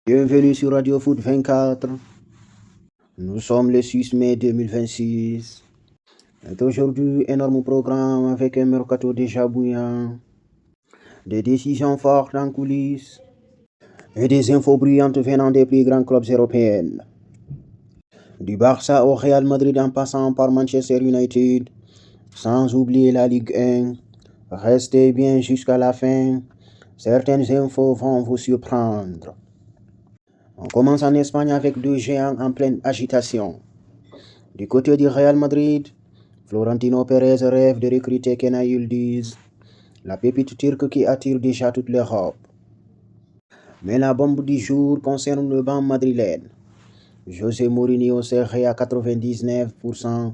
Bienvenue sur Radio Foot 24. Nous sommes le 6 mai 2026. Et aujourd'hui, énorme programme avec un mercato déjà bouillant, des décisions fortes en coulisses et des infos brillantes venant des plus grands clubs européens. Du Barça au Real Madrid en passant par Manchester United, sans oublier la Ligue 1. Restez bien jusqu'à la fin. Certaines infos vont vous surprendre. On commence en Espagne avec deux géants en pleine agitation. Du côté du Real Madrid, Florentino Pérez rêve de recruter Kenan Yildiz, la pépite turque qui attire déjà toute l'Europe. Mais la bombe du jour concerne le banc madrilène. José Mourinho serait à 99%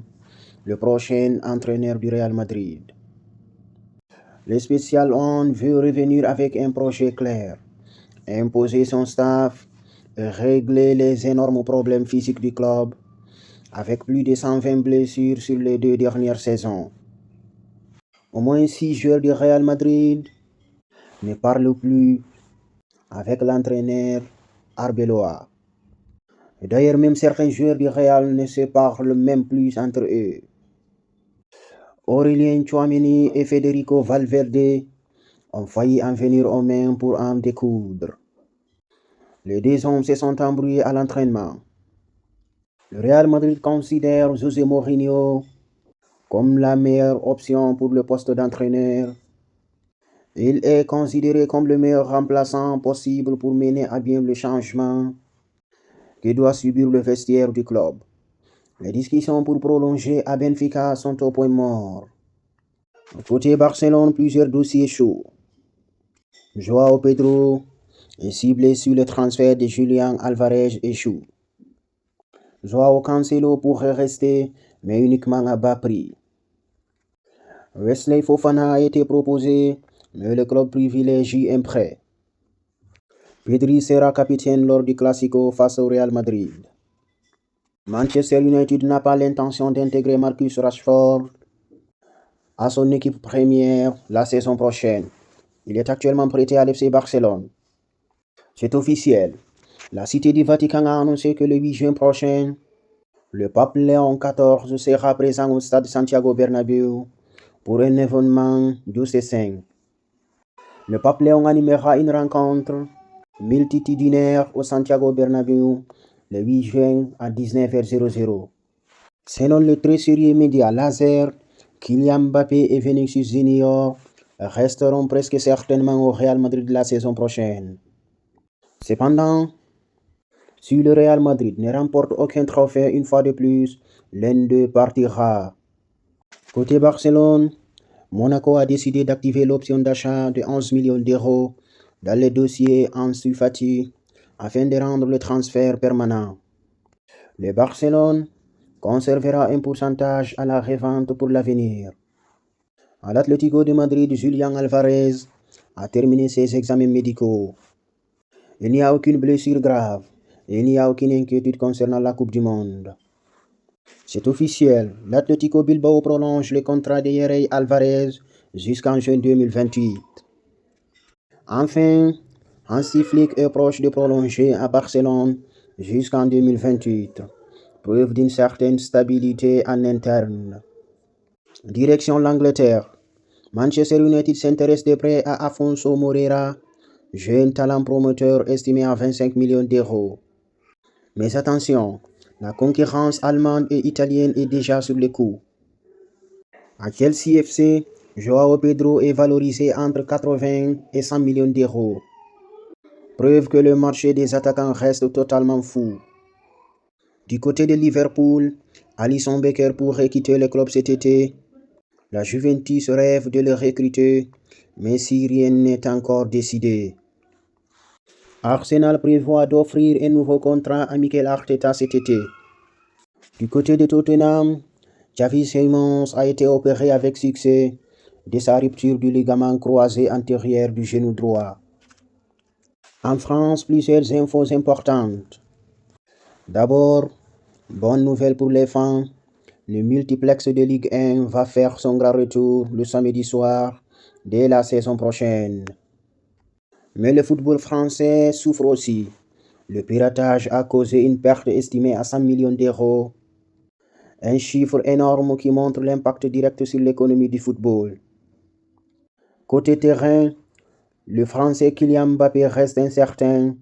le prochain entraîneur du Real Madrid. Le Special One veut revenir avec un projet clair, imposer son staff et régler les énormes problèmes physiques du club, avec plus de 120 blessures sur les 2 dernières saisons. Au moins 6 joueurs du Real Madrid ne parlent plus avec l'entraîneur Arbeloa. D'ailleurs, même certains joueurs du Real ne se parlent même plus entre eux. Aurélien Tchouaméni et Federico Valverde ont failli en venir aux mains pour en découdre. Les deux hommes se sont embrouillés à l'entraînement. Le Real Madrid considère José Mourinho comme la meilleure option pour le poste d'entraîneur. Il est considéré comme le meilleur remplaçant possible pour mener à bien le changement que doit subir le vestiaire du club. Les discussions pour prolonger à Benfica sont au point mort. Côté Barcelone, plusieurs dossiers chauds. Joao Pedro est ciblé sur le transfert de Julián Alvarez échoue. Joao Cancelo pourrait rester, mais uniquement à bas prix. Wesley Fofana a été proposé, mais le club privilégie un prêt. Pedri sera capitaine lors du Classico face au Real Madrid. Manchester United n'a pas l'intention d'intégrer Marcus Rashford à son équipe première la saison prochaine. Il est actuellement prêté à l'FC Barcelone. C'est officiel. La Cité du Vatican a annoncé que le 8 juin prochain, le pape Léon XIV sera présent au stade Santiago Bernabéu pour un événement diocésain. Le pape Léon animera une rencontre multitudinaire au Santiago Bernabéu le 8 juin à 19h00. Selon le très sérieux média Laser, Kylian Mbappé et Vinicius Junior resteront presque certainement au Real Madrid la saison prochaine. Cependant, si le Real Madrid ne remporte aucun trophée une fois de plus, l'un d'eux partira. Côté Barcelone, Monaco a décidé d'activer l'option d'achat de 11 millions d'euros dans le dossier Ansu Fati afin de rendre le transfert permanent. Le Barcelone conservera un pourcentage à la revente pour l'avenir. À l'Atlético de Madrid, Julián Alvarez a terminé ses examens médicaux. Il n'y a aucune blessure grave et il n'y a aucune inquiétude concernant la Coupe du Monde. C'est officiel, l'Atlético Bilbao prolonge le contrat de Yerey Alvarez jusqu'en juin 2028. Enfin, Hansi Flick est proche de prolonger à Barcelone jusqu'en 2028, preuve d'une certaine stabilité en interne. Direction l'Angleterre. Manchester United s'intéresse de près à Afonso Moreira, jeune talent promoteur estimé à 25 millions d'euros. Mais attention, la concurrence allemande et italienne est déjà sur le coup. À Chelsea FC, Joao Pedro est valorisé entre 80 et 100 millions d'euros. Preuve que le marché des attaquants reste totalement fou. Du côté de Liverpool, Alisson Becker pourrait quitter le club cet été. La Juventus rêve de le recruter, mais si rien n'est encore décidé. Arsenal prévoit d'offrir un nouveau contrat à Mikel Arteta cet été. Du côté de Tottenham, Xavi Simons a été opéré avec succès de sa rupture du ligament croisé antérieur du genou droit. En France, plusieurs infos importantes. D'abord, bonne nouvelle pour les fans, le multiplex de Ligue 1 va faire son grand retour le samedi soir dès la saison prochaine. Mais le football français souffre aussi. Le piratage a causé une perte estimée à 100 millions d'euros, un chiffre énorme qui montre l'impact direct sur l'économie du football. Côté terrain, le Français Kylian Mbappé reste incertain,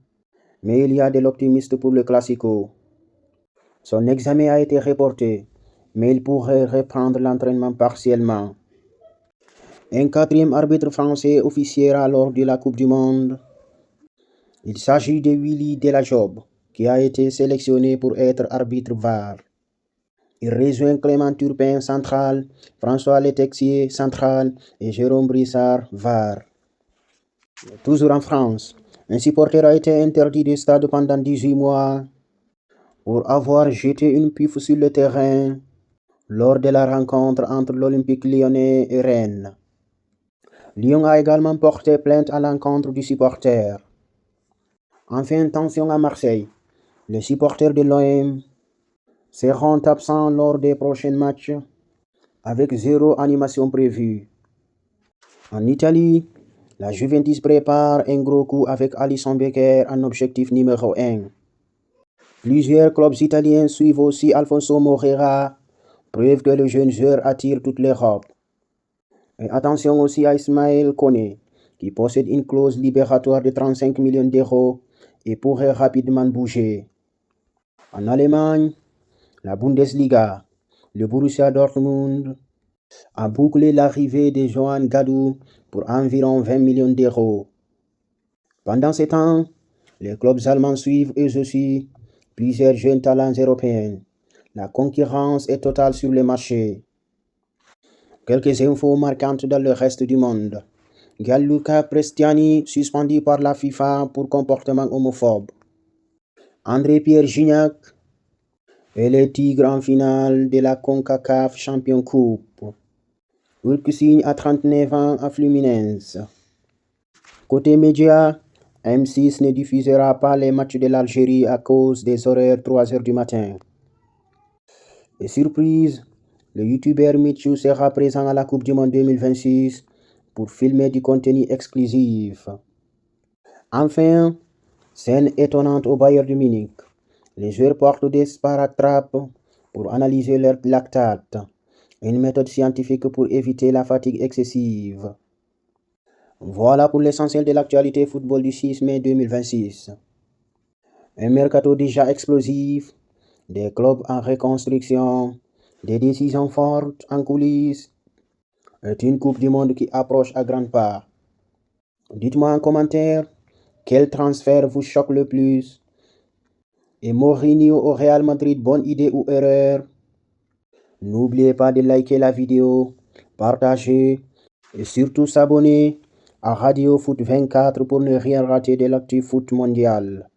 mais il y a de l'optimisme pour le Classico. Son examen a été reporté, mais il pourrait reprendre l'entraînement partiellement. Un quatrième arbitre français officiera lors de la Coupe du Monde. Il s'agit de Willy Delajob, qui a été sélectionné pour être arbitre VAR. Il rejoint Clément Turpin central, François Letexier central et Jérôme Brissard VAR. Toujours en France, un supporter a été interdit du stade pendant 18 mois pour avoir jeté une piffe sur le terrain lors de la rencontre entre l'Olympique lyonnais et Rennes. Lyon a également porté plainte à l'encontre du supporter. Enfin, tension à Marseille. Les supporters de l'OM seront absents lors des prochains matchs avec 0 animation prévue. En Italie, la Juventus prépare un gros coup avec Alisson Becker en objectif numéro 1. Plusieurs clubs italiens suivent aussi Alfonso Moreira, preuve que le jeune joueur attire toute l'Europe. Et attention aussi à Ismaël Koné, qui possède une clause libératoire de 35 millions d'euros et pourrait rapidement bouger. En Allemagne, la Bundesliga, le Borussia Dortmund a bouclé l'arrivée de Johan Gadou pour environ 20 millions d'euros. Pendant ce temps, les clubs allemands suivent eux aussi plusieurs jeunes talents européens. La concurrence est totale sur le marché. Quelques infos marquantes dans le reste du monde. Gianluca Prestiani suspendu par la FIFA pour comportement homophobe. André-Pierre Gignac et les Tigres en finale de la CONCACAF Champions Coupe. Hulk signe à 39 ans à Fluminense. Côté médias, M6 ne diffusera pas les matchs de l'Algérie à cause des horaires 3h du matin. Et surprise, le youtubeur Michou sera présent à la Coupe du Monde 2026 pour filmer du contenu exclusif. Enfin, scène étonnante au Bayern de Munich. Les joueurs portent des sparatraps pour analyser leur lactate, une méthode scientifique pour éviter la fatigue excessive. Voilà pour l'essentiel de l'actualité football du 6 mai 2026. Un mercato déjà explosif, des clubs en reconstruction, des décisions fortes en coulisses, et une Coupe du Monde qui approche à grands pas. Dites-moi en commentaire quel transfert vous choque le plus. Et Mourinho au Real Madrid, bonne idée ou erreur? N'oubliez pas de liker la vidéo, partager et surtout s'abonner à Radio Foot 24 pour ne rien rater de l'actu foot mondial.